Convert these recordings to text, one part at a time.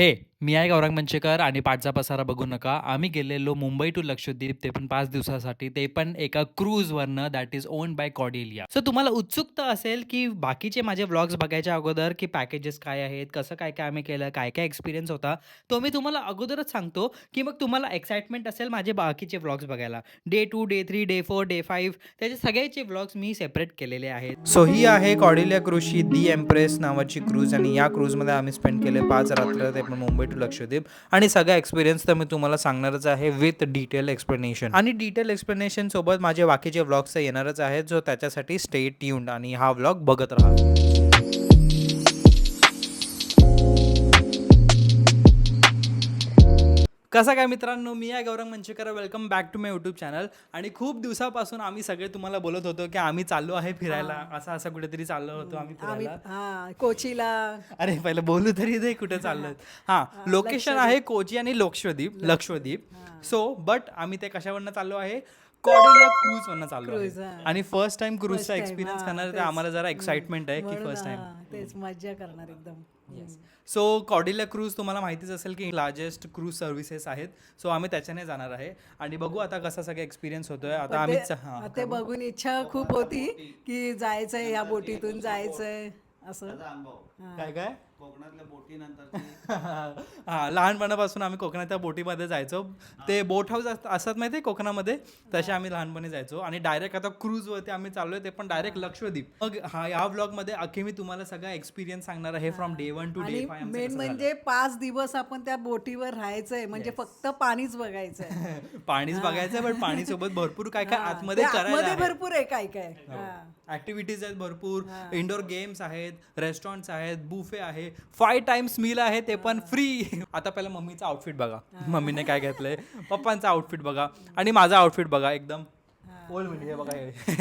हे, मी आहे गौरंग मंचेकर आणि पाठचा पसारा बघू नका. आम्ही गेलेलो मुंबई टू लक्षद्वीप, ते पण 5 दिवसासाठी, ते पण एका क्रूझवरनं that is owned by Cordelia. So तुम्हाला उत्सुकता असेल, की बाकीचे माझे व्लॉग्स बघायच्या अगोदर, की पॅकेजेस काय आहेत, कसं काय-काय आम्ही केलं, काय-काय एक्सपिरियन्स होता, तो मी तुम्हाला अगोदरच सांगतो, की मग तुम्हाला एक्साइटमेंट असेल माझे बाकीचे व्लॉग्स बघायला. डे 2, डे 3, डे 4, डे 5 त्याचे सगळ्याचे व्लॉग्स मी सेपरेट केलेले आहेत. सो ही आहे कॉर्डेलिया क्रूझची दी एम्प्रेस नावाची क्रूझ आणि या क्रूझमध्ये आम्ही स्पेंड केले 5 रात्र, ते पण मुंबई टू लक्षद्वीप आणि सगळा एक्सपिरियन्स तर मी तुम्हाला सांगणारच आहे विथ डिटेल एक्सप्लेनेशन आणि डिटेल एक्सप्लेनेशन सोबत माझे बाकीचे व्लॉग्स येणारच आहेत. जो त्याच्यासाठी स्टे ट्यून्ड आणि हा व्लॉग बघत राहा. कसं काय मित्रांनो, मी आहे Gaurang Manchekar. Welcome back to my YouTube channel. आणि खूप दिवसापासून आम्ही सगळे तुम्हाला बोलत होतो की आम्ही चाललो आहे फिरायला, असं असं कुठेतरी चाललो होतो आम्ही फिरायला. कोचीला. अरे पहिलं बोलू तरी दे कुठे चाललोय. हा, लोकेशन आहे कोची आणि लक्षद्वीप. सो बट आम्ही ते कशावरनं चाललो आहे, कॉर्डेलिया क्रूज वरनं चाललो आहे. आणि फर्स्ट टाइम क्रूजचा एक्सपिरियन्स करणार आहे, आम्हाला जरा एक्साइटमेंट आहे की फर्स्ट टाइम तेच मज्जा करणार एकदम. सो कॉर्डेलिया क्रूज तुम्हाला माहितीच असेल की लार्जेस्ट क्रूज सर्व्हिसेस आहेत. सो आम्ही त्याच्याने जाणार आहे आणि बघू आता कसा सगळा एक्सपिरियन्स होतोय. आता आम्ही ते बघून इच्छा खूप होती की जायचंय, या बोटीतून जायचंय असं. काय कोकणातल्या बोटीनंतर हा, लहानपणापासून आम्ही कोकणातल्या बोटीमध्ये जायचो. ते बोट हाऊस असतात माहिती आहे कोकणामध्ये, तसे आम्ही लहानपणी जायचो. आणि डायरेक्ट आता क्रूजवरती आम्ही चाललोय, ते पण डायरेक्ट लक्षद्वीप. मग हा, या व्लॉगमध्ये अख्खी मी तुम्हाला सगळा एक्सपिरियन्स सांगणार आहे from day 1 to day 5. Main म्हणजे 5 दिवस आपण त्या बोटीवर राहायचंय, म्हणजे फक्त पाणीच बघायचंय. पाणीच बघायचंय, पण पाणी सोबत भरपूर काय काय आतमध्ये करायला भरपूर आहे काय काय. ऍक्टिव्हिटीज आहेत भरपूर, इंडोर गेम्स आहेत, रेस्टॉरंट्स आहेत, बुफे आहे, 5 टाइम्स मील आहे, ते पण फ्री. आता पहिला मम्मीचा आउटफिट बघा, मम्मीने काय घेतलंय, पप्पांचा आउटफिट बघा आणि माझा आउटफिट बघा, एकदम ओल्ड मुली आहे बघा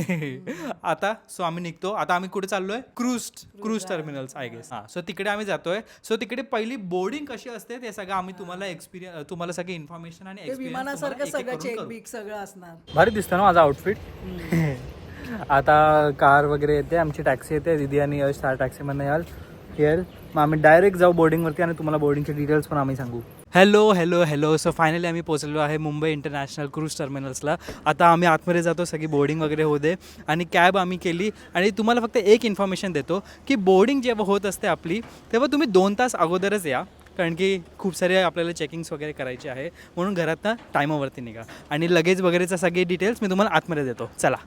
हे. आता सो आम्ही निघतो. आता आम्ही कुठे चाललोय, क्रूज टर्मिनल्स आय गेस. हा, सो तिकडे आम्ही जातोय. सो तिकडे पहिली बोर्डिंग कशी असते ते सगळं आम्ही तुम्हाला सगळी इन्फॉर्मेशन आणि विमानासारखं सगळं चेक बिक सगळं असणार. भारी दिसतं ना माझा आउटफिट. आता कार वगैरे येते, आमची टॅक्सी येते, दिदी आणि यश टॅक्सीमधनं याल हिअर. मग आम्ही डायरेक्ट जाऊ बोर्डिंगवरती आणि तुम्हाला बोर्डिंगचे डिटेल्स पण आम्ही सांगू. हॅलो. सो फायनली आम्ही पोहोचलो आहे मुंबई इंटरनॅशनल क्रूज टर्मिनल्सला. आता आम्ही आतमध्ये जातो, सगळी बोर्डिंग वगैरे होऊ दे. आणि कॅब आम्ही केली. आणि तुम्हाला फक्त एक इन्फॉर्मेशन देतो की बोर्डिंग जेव्हा होत असते आपली, तेव्हा तुम्ही 2 तास अगोदरच या, कारण की खूप सारे आपल्याला चेकिंग्स वगैरे करायचे आहे. म्हणून घरातनं टायमावरती निघा. आणि लगेज वगैरेचा सगळे डिटेल्स मी तुम्हाला आतमध्ये देतो. चला.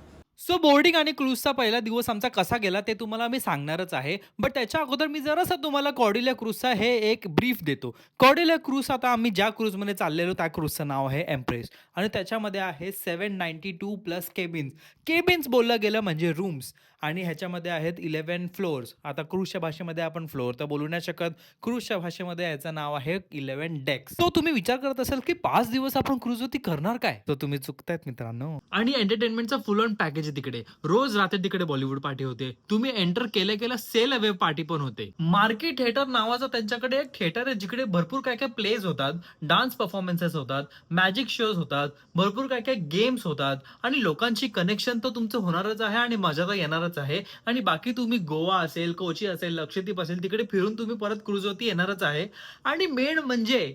सो बोर्डिंग आणि क्रूजचा पहिला दिवस आमचा कसा गेला ते तुम्हाला मी सांगणारच आहे. बट त्याच्या अगोदर मी जरासा तुम्हाला कॉर्डेलिया क्रूजचा हे एक ब्रीफ देतो. कॉर्डेलिया क्रूज, आता आम्ही ज्या क्रूजमध्ये चाललेलो त्या क्रूजचं नाव आहे एम्प्रेस. आणि त्याच्यामध्ये आहे 792 प्लस केबिन्स बोललं गेलं म्हणजे रूम्स. आणि ह्याच्यामध्ये आहेत 11 फ्लोअर्स. आता क्रूजच्या भाषेमध्ये आपण फ्लोअर तर बोलू नाही शकत, क्रूजच्या भाषेमध्ये याचं नाव आहे 11 डेक्स. तो तुम्ही विचार करत असाल की 5 दिवस आपण क्रूजवरती करणार काय, तर तुम्ही चुकतायत मित्रांनो. आणि एंटरटेनमेंटचा फुल ऑन पॅकेज आहे तिकडे. रोज रात्री तिकडे बॉलिवूड पार्टी होते. तुम्ही एंटर केल्या सेल अवे पार्टी पण होते. मार्केट थिएटर नावाचा त्यांच्याकडे एक थिएटर आहे, जिकडे भरपूर काय काय प्लेज होतात, डान्स परफॉर्मन्सेस होतात, मॅजिक शोज होतात, भरपूर काय काय गेम्स होतात. आणि लोकांची कनेक्शन तर तुमचं होणारच आहे आणि मजा तर येणारच आहे. आणि बाकी तुम्ही गोवा असेल, कोची असेल, लक्षद्वीप असेल, तिकडे फिरून तुम्ही परत क्रूजवरती येणारच आहे. आणि मेन म्हणजे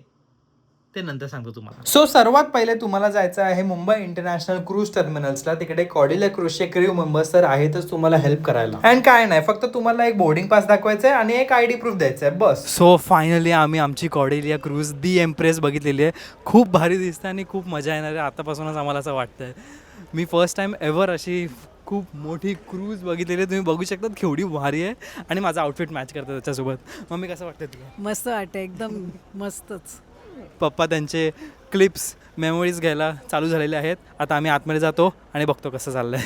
ते नंतर सांगतो तुम्हाला. सो सर्वात पहिले तुम्हाला जायचं आहे मुंबई इंटरनॅशनल क्रूज टर्मिनल्सला. तिकडे कॉर्डेलिया क्रूजचे क्रू मेंबर्स तर आहेतच तुम्हाला हेल्प करायला. अँड काय नाही, फक्त तुम्हाला एक बोर्डिंग पास दाखवायचं आहे आणि एक ID प्रूफ द्यायचं आहे, बस. सो फायनली आम्ही आमची कॉर्डेलिया क्रूज दी एम्प्रेस बघितलेली आहे. खूप भारी दिसते आणि खूप मजा येणार आहे. आतापासूनच आम्हाला असं वाटतंय. मी फर्स्ट टाइम एव्हर अशी खूप मोठी क्रूज बघितलेली आहे. तुम्ही बघू शकता केवढी भारी आहे आणि माझा आउटफिट मॅच करतो त्याच्यासोबत. मम्मी कसं वाटतं तुला? मस्त वाटतं, एकदम मस्तच. पप्पा त्यांचे क्लिप्स मेमोरीज घ्यायला चालू झालेले आहेत. आता आम्ही आतमध्ये जातो आणि बघतो कसं चाललंय.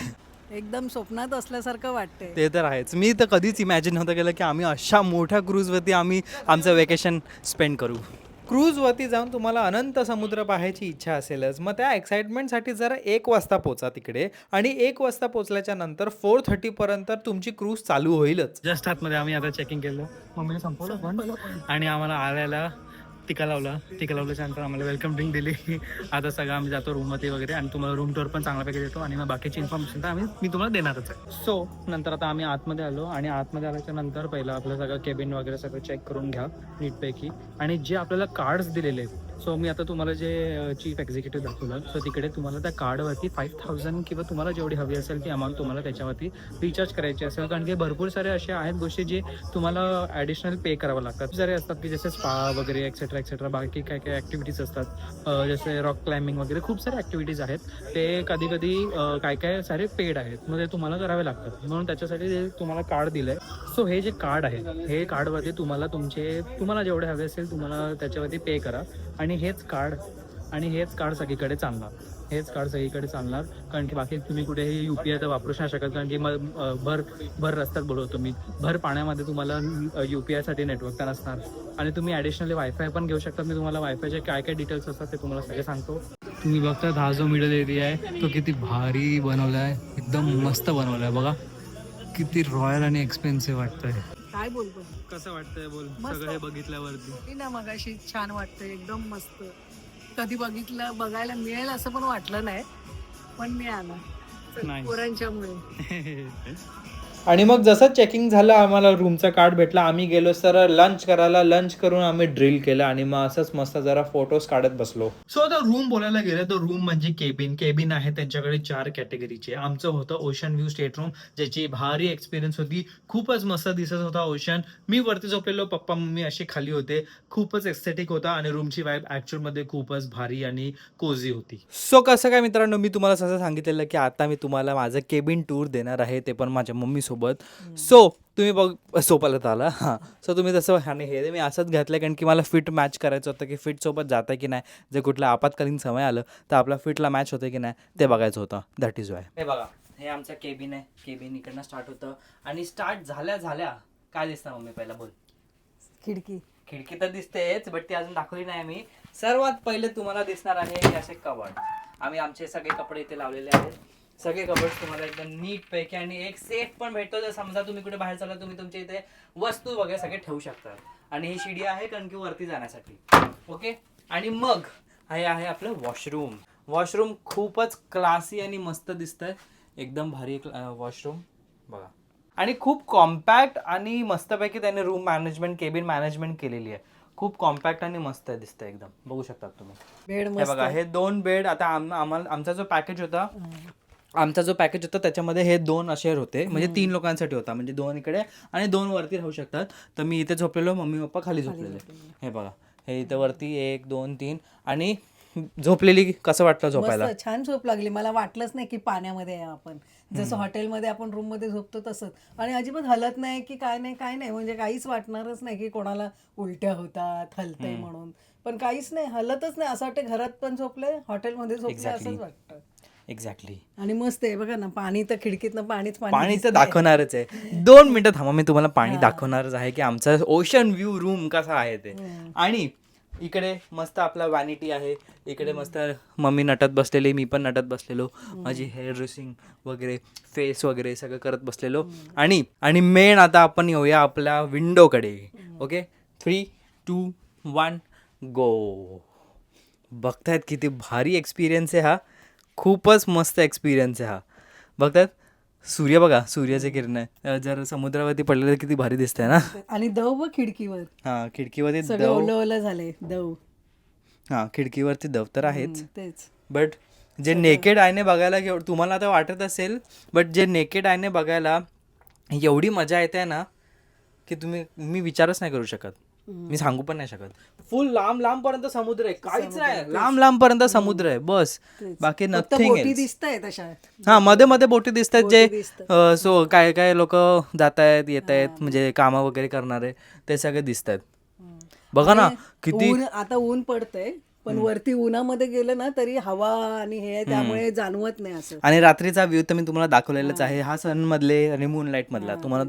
एकदम स्वप्नात असल्यासारखं वाटतंय. ते तर आहेच. मी तर कधीच इमॅजिन नव्हतं केलं की आम्ही अशा मोठ्या क्रूजवरती आम्ही आमचं वेकेशन स्पेंड करू. क्रूजवरती जाऊन तुम्हाला अनंत समुद्र पाहायची इच्छा असेलच. मग त्या एक्साइटमेंटसाठी जरा 1 वाजता पोचा तिकडे. आणि 1 वाजता पोचल्याच्या नंतर 4:30 पर्यंत तुमची क्रूज चालू होईलच. जस्ट आतमध्ये आम्ही आता चेकिंग केलं, मम्मीने संपवलं पण. आणि आम्हाला आल्याला टिका लावल्याच्या नंतर आम्हाला वेलकम ड्रिंक दिली. आता सगळं आम्ही जातो रूममध्ये वगैरे आणि तुम्हाला रूम टूर पण चांगल्यापैकी देतो आणि मग बाकीची इन्फॉर्मेशन तर मी तुम्हाला देणारच आहे. सो नंतर आता आम्ही आतमध्ये आलो आणि आतमध्ये आल्याच्या नंतर पहिलं आपलं सगळं केबिन वगैरे सगळं चेक करून घ्या नीटपैकी. आणि जे आपल्याला कार्ड्स दिलेले आहेत, सो मी आता तुम्हाला जे चीफ एक्झिक्युटिव्ह दाखवलं, सो तिकडे तुम्हाला त्या कार्डवरती 5,000 किंवा तुम्हाला जेवढी हवी असेल ती अमाऊंट तुम्हाला त्याच्यावरती रिचार्ज करायची असेल. कारण की भरपूर सारे असे आहेत गोष्टी जे तुम्हाला ॲडिशनल पे करावं लागतात. सारे असतात की जसे स्पा वगैरे एक्सेट्रा एक्सेट्रा, बाकी काय काय ॲक्टिव्हिटीज असतात, जसे रॉक क्लाइम्बिंग वगैरे खूप सारे ॲक्टिव्हिटीज आहेत. ते कधी कधी काय काय सारे पेड आहेत, मग ते तुम्हाला करावे लागतात. म्हणून त्याच्यासाठी ते तुम्हाला कार्ड दिलं आहे. सो हे जे कार्ड आहे, हे कार्डवरती तुम्हाला जेवढे हवे असेल तुम्हाला त्याच्यावरती पे करा. आणि हेच कार्ड सगळीकडे चालणार. कारण की बाकी तुम्ही कुठेही UPI तर वापरू नाही शकत. कारण की भर रस्त्यात बोलवतो मी, भर पाण्यामध्ये तुम्हाला UPI साठी नेटवर्क तर नसणार. आणि तुम्ही ॲडिशनली वायफाय पण घेऊ शकता. मी तुम्हाला वायफायचे काय काय डिटेल्स असतात ते तुम्हाला सगळे सांगतो. तुम्ही बघता हा जो मिडल एरिया आहे तो किती भारी बनवला आहे, एकदम मस्त बनवला आहे. बघा किती रॉयल आणि एक्सपेन्सिव्ह वाटतंय. काय बोलतो कसं वाटतंय बोल मस्त. सगळं हे बघितल्यावरती? ना मगाशी छान वाटतं, एकदम मस्त. कधी बघायला मिळेल असं पण वाटलं नाही, पण मिळालं Nice. पोरांच्यामुळे. आणि मग जसं चेकिंग झालं, आम्हाला रूमचा कार्ड भेटला. आम्ही गेलो सरळ लंच करायला. लंच करून आम्ही ड्रिल केलं आणि मग असंच मस्त जरा फोटोज काढत बसलो. सो आता रूम बोलायला गेलं तर रूम म्हणजे केबिन आहे. त्यांच्याकडे 4 कॅटेगरीचे. आमचं होतं ओशन व्ह्यू स्टेट रूम, ज्याची भारी एक्सपिरियन्स होती. खूपच मस्त दिसत होता ओशन. मी वरती झोपलेलो, पप्पा मम्मी असे खाली होते. खूपच एस्थेटिक होता आणि रूमची वाईब ऍक्च्युअल मध्ये खूपच भारी आणि कोझी होती. सो कसं काय मित्रांनो, मी तुम्हाला असं सांगितलेलं की आता मी तुम्हाला माझं केबिन टूर देणार आहे, ते पण माझ्या मम्मी सोबत. सो तुम्ही बघ सोपालत आला. हां, सो तुम्ही तसं आणि हे मी असंच घातलं कारण की मला फिट मॅच करायचं होतं की फिट सोबत जातं की नाही. जर कुठलं आपत्कालीन समय आलं तर आपला फिटला मॅच होतं की नाही ते बघायचं होतं. That is why. हे बघा, हे आमचं केबिन आहे. केबिन इकडनं स्टार्ट होतं आणि स्टार्ट झाल्या काय दिसतं मम्मी पहिला बोल? खिडकी तर दिसतेच, बट ती अजून दाखवली नाही मी. सर्वात पहिले तुम्हाला दिसणार आहे हे असे कबर्ड. आम्ही आमचे सगळे कपडे इथे लावलेले आहेत. सगळे कबर्ड तुम्हाला एकदम नीट पैकी आणि एक सेफ पण भेटतो. जर समजा तुम्ही कुठे बाहेर चालला, तुम्ही तुमच्या इथे वस्तू वगैरे सगळे ठेवू शकता. आणि ही शिडी आहे कारण की वरती जाण्यासाठी. ओके, आणि मग हे आहे आपलं वॉशरूम. खूपच क्लासी आणि मस्त दिसतंय, एकदम भारी वॉशरूम बघा. आणि खूप कॉम्पॅक्ट आणि मस्तपैकी त्याने रूम मॅनेजमेंट, केबिन मॅनेजमेंट केलेली आहे. खूप कॉम्पॅक्ट आणि मस्त दिसतंय एकदम. बघू शकता तुम्ही. बेड हे बघा, हे 2 बेड. आता आमचा जो पॅकेज होता त्याच्यामध्ये हे 2 असे होते, म्हणजे 3 लोकांसाठी होता. म्हणजे 2 इकडे आणि 2 वरती राहू शकतात. तर मी इथे झोपलेलो, मम्मी पप्पा खाली झोपलेले. हे बघा, हे इथे वरती 1 2 3 आणि झोपलेली. कसं वाटलं झोपायला? छान झोप लागली. मला वाटलंच नाही की पाण्यामध्ये आहे आपण. जसं हॉटेलमध्ये आपण रूम मध्ये झोपतो तसंच. आणि अजिबात हलत नाही की काय नाही, म्हणजे काहीच वाटणारच नाही की कोणाला उलट्या होतात, हलतंय म्हणून. पण काहीच नाही, हलतच नाही. असं वाटतं घरात पण झोपले, हॉटेलमध्ये झोपले, असंच वाटतं. एक्झॅक्टली. आणि मस्त आहे बघा ना, पाणी तर खिडकीतनं पाणी तर दाखवणारच आहे. 2 मिनिटं थांबा, मी तुम्हाला पाणी दाखवणारच आहे की आमचा ओशन व्ह्यू रूम कसा आहे ते. आणि इकडे मस्त आपला वॅनिटी आहे. इकडे मस्त मम्मी नटत बसलेली, मी पण नटत बसलेलो. माझी हेअर ड्रेसिंग वगैरे, फेस वगैरे सगळं करत बसलेलो. आणि मेन आता आपण येऊया आपल्या विंडोकडे. ओके, 3 2 1 गो. बघतायत किती भारी एक्सपिरियन्स आहे हा. खूपच मस्त एक्सपिरियन्स आहे हा. बघतात सूर्य, बघा सूर्याचे किरण आहे. जर समुद्रावरती पडलेलं किती भारी दिसतंय ना. आणि दव बघ खिडकीवर. हा, खिडकीवरती सगळं ओलं झाले दव. हा, खिडकीवरती दव तर आहेच. तेच. बट जे नेकेड आयने बघायला तुम्हाला आता वाटत असेल, बट जे नेकेड आयने बघायला एवढी मजा येते ना की मी विचारच नाही करू शकत. मी सांगू पण नाही शकत. फुल लांब पर्यंत समुद्र आहे, काहीच नाही, लांब पर्यंत समुद्र आहे बस, बाकी नथिंग आहे. हा, मध्ये बोटी दिसत आहेत जे सो काय लोक जात आहेत येत आहेत, म्हणजे कामं वगैरे करणारे ते सगळे दिसत आहेत. बघा ना किती. आता ऊन पडतंय पण वरती उन्हामध्ये गेलं ना तरी हवा आणि हे त्यामुळे जाणवत नाही असं. आणि रात्रीचा व्ह्यू तर मी तुम्हाला दाखवलेलाच आहे. हा सन मधले आणि मूनलाईट मधला तुम्हाला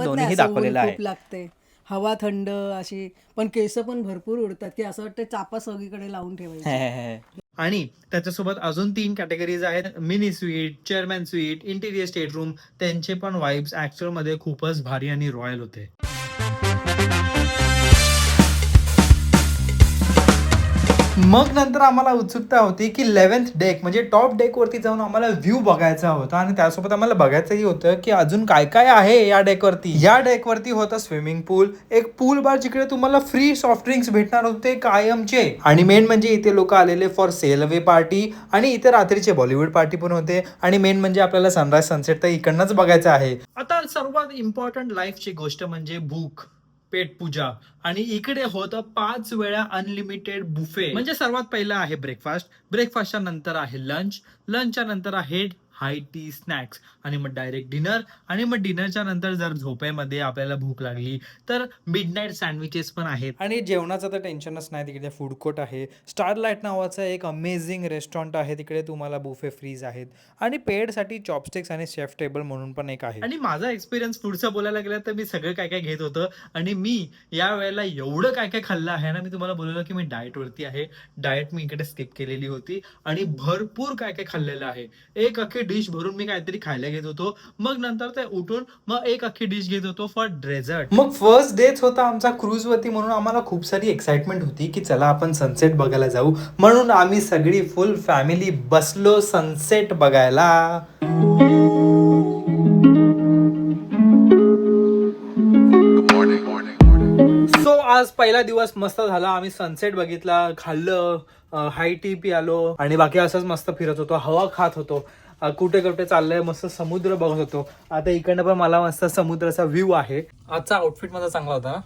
दोन्ही दाखवलेला आहे. लागते हवा थंड अशी, पण केस पण भरपूर उडतात की असं वाटतं चापा सगळीकडे लावून ठेवायची. आणि त्याच्यासोबत अजून 3 कॅटेगरीज आहेत, mini sweet, chairman sweet, interior state room. त्यांचे पण वाइब्स ऍक्च्युअल मध्ये खूपच भारी आणि रॉयल होते. मग नंतर आम्हाला उत्सुकता होती की 11th डेक म्हणजे टॉप डेक वरती जाऊन आम्हाला व्ह्यू बघायचा होता आणि त्यासोबत आम्हाला बघायचंही होतं की अजून काय काय आहे या डेकवरती. या डेकवरती होतं स्विमिंग पूल, एक पूल बार जिकडे तुम्हाला फ्री सॉफ्ट ड्रिंक्स भेटणार होते कायमचे, आणि मेन म्हणजे इथे लोक आलेले फॉर सेल अवे पार्टी आणि इथे रात्रीचे बॉलिवूड पार्टी पण होते. आणि मेन म्हणजे आपल्याला सनराईज सनसेट तर इकडनंच बघायचं आहे. आता सर्वात इम्पॉर्टंट लाईफची गोष्ट म्हणजे भूक, पेट पूजा. आणि इकडे होतं 5 वेळा अनलिमिटेड बुफे. म्हणजे सर्वात पहिला आहे ब्रेकफास्ट, ब्रेकफास्टच्या नंतर आहे लंच, लंचच्या नंतर आहे हाय टी स्नॅक्स, आणि मग डायरेक्ट डिनर, आणि मग डिनरच्या नंतर जर झोपेमध्ये आपल्याला भूक लागली तर मिडनाईट सँडविचेस पण आहेत. आणि जेवणाचं तर टेन्शनच नाही, तिकडे फूड कोर्ट आहे. स्टारलाइट नावाचं एक अमेझिंग रेस्टॉरंट आहे, तिकडे तुम्हाला बुफे फ्रीज आहेत, आणि पेडसाठी चॉपस्टिक्स आणि शेफ टेबल म्हणून पण एक आहे. आणि माझा एक्सपिरियन्स पुढचा बोलायला गेला तर मी सगळं काय काय घेत होतं, आणि मी या वेळेला एवढं काय काय खाल्लं आहे ना, मी तुम्हाला बोललो की मी डाएट वरती आहे. डाएट मी इकडे स्किप केलेली होती आणि भरपूर काय काय खाल्लेलं आहे. एक अख्खी डिश भरून मी काहीतरी खायला घेत होतो, मग नंतर ते उठून मग एक अख्खी डिश घेत होतो फॉर डेझर्ट. मग फर्स्ट डेच होता आमचा क्रूज वरती, म्हणून आम्हाला खूप सारी एक्साइटमेंट होती की चला आपण सनसेट बघायला जाऊ. म्हणून आम्ही सगळी फुल फॅमिली बसलो सनसेट बघायला. सो आज पहिला दिवस मस्त झाला. आम्ही सनसेट बघितला, खाल्लं, हाय टी पियालो, आणि बाकी असंच मस्त फिरत होतो, हवा खात होतो, कुठे कुठे चाललंय, मस्त समुद्र बघत होतो. आता इकडनं पण मला मस्त समुद्राचा व्ह्यू आहे. आजचा आउटफिट माझा चांगला होता.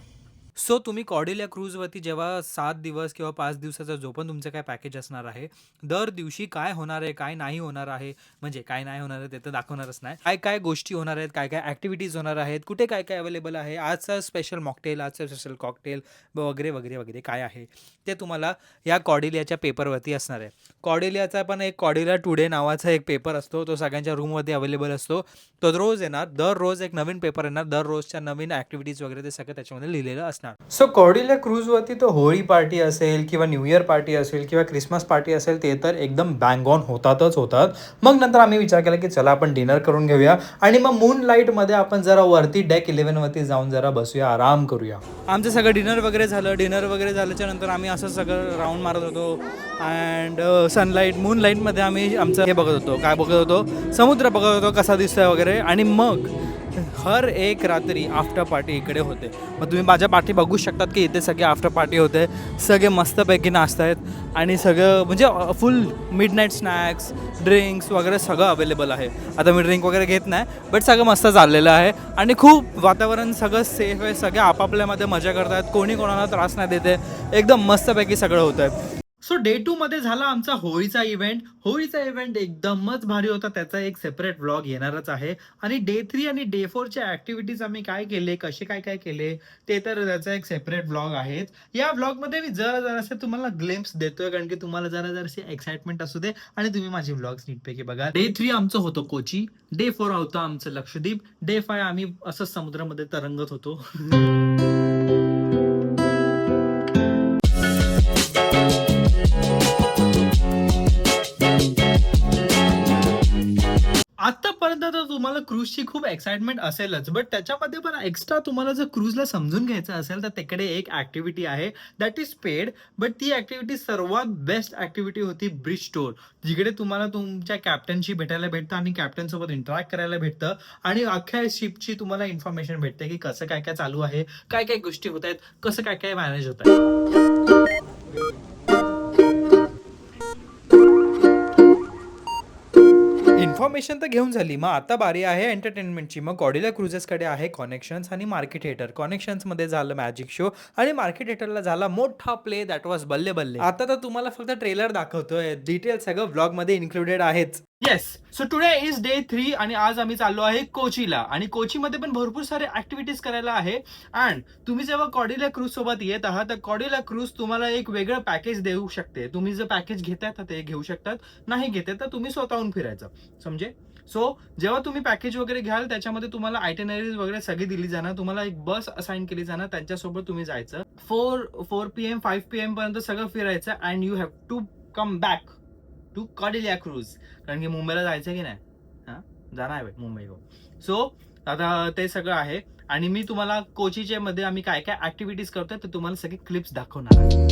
सो तुम्ही कॉर्डेलिया क्रूजवरती जेव्हा 7 दिवस किंवा 5 दिवसाचा जो पण तुमचं काय पॅकेज असणार आहे, दर दिवशी काय होणार आहे, काय नाही होणार आहे, म्हणजे काय नाही होणार आहे ते तर दाखवणारच नाही, काय काय गोष्टी होणार आहेत, काय काय ॲक्टिव्हिटीज होणार आहेत, कुठे काय काय अवेलेबल आहे, आजचा स्पेशल मॉकटेल, आजचा स्पेशल कॉकटेल वगैरे वगैरे वगैरे काय आहे ते तुम्हाला या कॉर्डेलियाच्या पेपरवरती असणार आहे. कॉर्डेलियाचा पण एक कॉर्डेलिया टुडे नावाचा एक पेपर असतो, तो सगळ्यांच्या रूमवरती अवेलेबल असतो. तो रोज येणार, दररोज एक नवीन पेपर येणार, दररोजच्या नवीन ॲक्टिव्हिटीज वगैरे ते सगळं त्याच्यामध्ये लिहिलेलं असणार. सो कॉर्डेलिया क्रूजवरती तो होळी पार्टी असेल किंवा न्यू इयर पार्टी असेल किंवा क्रिसमस पार्टी असेल ते तर एकदम बँग ऑन होतातच होतात. मग नंतर आम्ही विचार केला की चला आपण डिनर करून घेऊया, आणि मग मून लाईटमध्ये आपण जरा वरती डेक 11 वरती जाऊन जरा बसूया, आराम करूया. आमचं सगळं डिनर वगैरे झालं. डिनर वगैरे झाल्याच्या नंतर आम्ही असं सगळं राऊंड मारत होतो, अँड सनलाईट मूनलाईटमध्ये आम्ही आमचं हे बघत होतो, काय बघत होतो, समुद्र बघत होतो कसा दिसतोय वगैरे. आणि मग हर एक रात्री आफ्टर पार्टी इकडे होते. मग तुम्ही माझ्या पाठी बघू शकतात की इथे सगळे आफ्टर पार्टी होते, सगळे मस्तपैकी नाचत आहेत, आणि सगळं म्हणजे फुल मिडनाईट स्नॅक्स, ड्रिंक्स वगैरे सगळं अवेलेबल आहे. आता मी ड्रिंक वगैरे घेत नाही, बट सगळं मस्त चाललेलं आहे, आणि खूप वातावरण सगळं सेफ आहे, सगळे आपापल्यामध्ये मजा करत आहेत, कोणी कोणाला त्रास नाही देते, एकदम मस्तपैकी सगळं होतं आहे. सो डे 2 मध्ये झाला आमचा होळीचा इव्हेंट. होळीचा इव्हेंट एकदमच भारी होता, त्याचा एक सेपरेट व्लॉग येणारच आहे. आणि डे 3 आणि डे 4च्या ऍक्टिव्हिटीज आम्ही काय केले, कसे काय काय केले ते तर त्याचा एक सेपरेट व्लॉग आहे. या व्लॉगमध्ये मी जरासे तुम्हाला ग्लिम्प्स देतोय, कारण की तुम्हाला जराशी एक्साइटमेंट असू दे आणि तुम्ही माझी व्लॉग्स नीटपैकी बघा. डे 3 आमचं होतं कोची, डे 4 होतं आमचं लक्षद्वीप, डे 5 आम्ही असं समुद्रामध्ये तरंगत होतो. आतापर्यंत तर तुम्हाला क्रूजची खूप एक्साइटमेंट असेलच, बट त्याच्यामध्ये पण एक्स्ट्रा तुम्हाला जर क्रूजला समजून घ्यायचं असेल तर तिकडे एक ऍक्टिव्हिटी आहे दॅट इज पेड, बट ती ऍक्टिव्हिटी सर्वात बेस्ट ऍक्टिव्हिटी होती ब्रिज टूर, जिकडे तुम्हाला तुमच्या कॅप्टनशी भेटायला भेटतं आणि कॅप्टन सोबत इंटरॅक्ट करायला भेटतं, आणि अख्ख्या शिपची तुम्हाला इन्फॉर्मेशन भेटते की कसं काय काय चालू आहे, काय काय गोष्टी होत आहेत, कसं काय काय मॅनेज होत आहे. इन्फॉर्मेशन तर घेऊन झाली, मग आता बारी आहे एंटरटेनमेंटची. मग कॉर्डेलिया क्रुझेसकडे आहे कनेक्शन्स आणि मार्केट थिएटर. कनेक्शन्समध्ये झालं मॅजिक शो, आणि मार्केट थिएटरला झाला मोठा प्ले दॅट वॉज बल्ले बल्ले. आता तर तुम्हाला फक्त ट्रेलर दाखवतोय, डिटेल सगळं व्लॉगमध्ये इन्क्लुडेड आहेच. Yes, so today is day 3 आणि आज आम्ही चाललो आहे कोचीला, आणि कोचीमध्ये पण भरपूर सारे ऍक्टिव्हिटीज करायला आहे. अँड तुम्ही जेव्हा कॉर्डेलिया क्रूज सोबत येत आहात तर कॉर्डेलिया क्रूज तुम्हाला एक वेगळं पॅकेज देऊ शकते. तुम्ही जर पॅकेज घेताय तर ते घेऊ शकतात, नाही घेताय तर तुम्ही स्वतःहून फिरायचं, समजे. सो जेव्हा तुम्ही पॅकेज वगैरे घ्याल त्याच्यामध्ये तुम्हाला आयटेनरीज वगैरे सगळी दिली जाणार, तुम्हाला एक बस असाइन केली जाणार, त्यांच्यासोबत तुम्ही जायचं. 4 PM 5 PM पर्यंत सगळं फिरायचं, and you have to come back to Cordelia cruise, कारण की मुंबईला जायचं की नाही, हा जाणार आहे मुंबई हो. सो आता ते सगळं आहे, आणि मी तुम्हाला कोचीच्या मध्ये आम्ही काय काय ऍक्टिव्हिटीज करतोय ते तुम्हाला सगळे क्लिप्स दाखवणार आहे.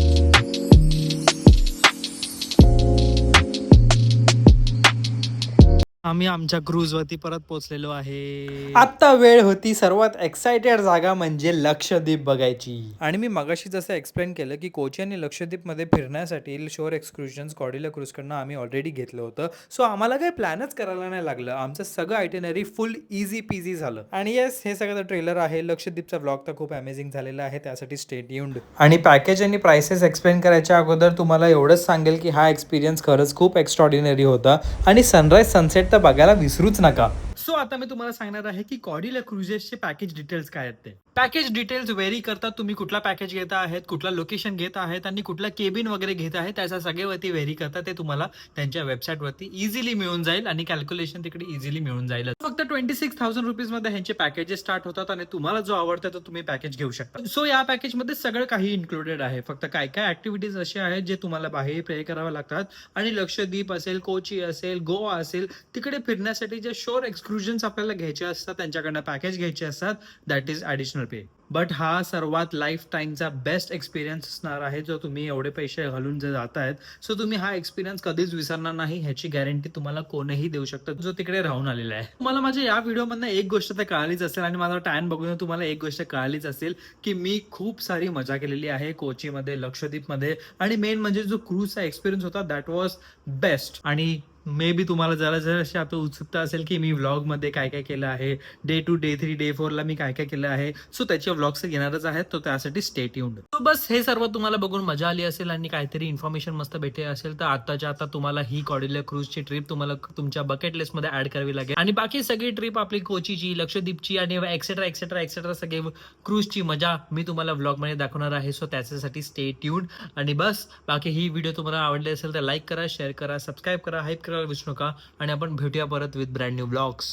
आम्ही आमच्या क्रूज वरती परत पोहोचलेलो आहे. आता वेळ होती सर्वात एक्साइटेड जागा म्हणजे लक्षद्वीप बघायची. आणि मी मगाशी जसं एक्सप्लेन केलं की कोची आणि लक्षद्वीप मध्ये फिरण्यासाठी शोर एक्सक्रुजन्स कॉडिला क्रूज कडनं आम्ही ऑलरेडी घेतलं होतं. सो आम्हाला काही प्लॅनच करायला नाही लागलं. आमचं सगळं आयटिनरी फुल इझी पीझी झालं. आणि येस, हे सगळं ट्रेलर आहे. लक्षद्वीपचा ब्लॉग तर खूप अमेझिंग झालेला आहे, त्यासाठी स्टे ट्यून्ड. आणि पॅकेज आणि प्राइसेस एक्सप्लेन करायच्या अगोदर तुम्हाला एवढंच सांगेल की हा एक्सपिरियन्स खरंच खूप एक्स्ट्रॉर्डिनरी होता. आणि सनराईज सनसेट तर बघायला विसरूच नका. सो आता मी तुम्हाला सांगणार आहे की कॉडिला क्रुजेसचे पॅकेज डिटेल्स काय आहेत ते. पॅकेज डिटेल्स व्हेरी करतात. तुम्ही कुठला पॅकेज घेता आहेत, कुठला लोकेशन घेत आहेत आणि कुठला केबिन वगैरे घेत आहे, त्याच्या सगळ्यावरती व्हेरी करतात. ते तुम्हाला त्यांच्या वेबसाईटवरती इझिली मिळून जाईल आणि कॅल्क्युलेशन तिकडे इझिली मिळून जाईल. फक्त 26,000 रुपीजमध्ये ह्यांचे पॅकेजेस स्टार्ट होतात आणि तुम्हाला जो आवडतं तो तुम्ही पॅकेज घेऊ शकता. सो या पॅकेजमध्ये सगळं काही इन्क्लुडेड आहे. फक्त काय काय ऍक्टिव्हिटीज असे आहेत जे तुम्हाला बाहेर पे कराव्या लागतात. आणि लक्षद्वीप असेल, कोची असेल, गोवा असेल, तिकडे फिरण्यासाठी जे शोर एक्सक्रुजन्स आपल्याला घ्यायचे असतात, त्यांच्याकडनं पॅकेज घ्यायचे असतात, that is additional pay. But हा सर्वात लाईफ टाईमचा बेस्ट एक्सपिरियन्स असणार आहे, जो तुम्ही एवढे पैसे घालून जे जात आहेत. सो तुम्ही हा एक्सपिरियन्स कधीच विसरणार नाही, ह्याची गॅरंटी तुम्हाला कोणीही देऊ शकतं जो तिकडे राहून आलेला आहे. मला माझ्या या व्हिडिओमधनं एक गोष्ट तर कळालीच असेल आणि माझा टॅन बघून तुम्हाला एक गोष्ट कळालीच असेल की मी खूप सारी मजा केलेली आहे कोचीमध्ये, लक्षद्वीपमध्ये. आणि मेन म्हणजे जो क्रूजचा एक्सपिरियन्स होता दॅट वॉज बेस्ट. आणि मे बी तुम्हाला जरा जराशी आता उत्सुकता असेल की मी व्लॉग मध्ये काय काय केलं आहे, डे 2, डे 3, डे 4 ला मी काय काय केलं आहे. सो त्याचे व्लॉग्स येणारच आहेत, तो त्यासाठी स्टे ट्यून्ड. सो बस हे सर्व तुम्हाला बघून मजा आली असेल आणि काहीतरी इन्फॉर्मेशन मस्त भेटली असेल तर आताच्या आता तुम्हाला ही कॉडिला क्रूजची ट्रिप तुम्हाला तुमच्या बकेट लिस्ट मध्ये ऍड करावी लागेल. आणि बाकी सगळी ट्रिप आपली कोचीची, लक्षद्वीपची आणि एक्सेट्रा एक्सेट्रा एक्सेट्रा सगळे क्रूजची मजा मी तुम्हाला व्लॉग मध्ये दाखवणार आहे. सो त्याच्यासाठी स्टे ट्यून्ड. आणि बस बाकी ही व्हिडिओ तुम्हाला आवडली असेल तर लाईक करा, शेअर करा, सबस्क्राईब करा, हाईप करायला विसरू नका. आणि आपण भेटूया परत विथ ब्रँड न्यू ब्लॉग्स.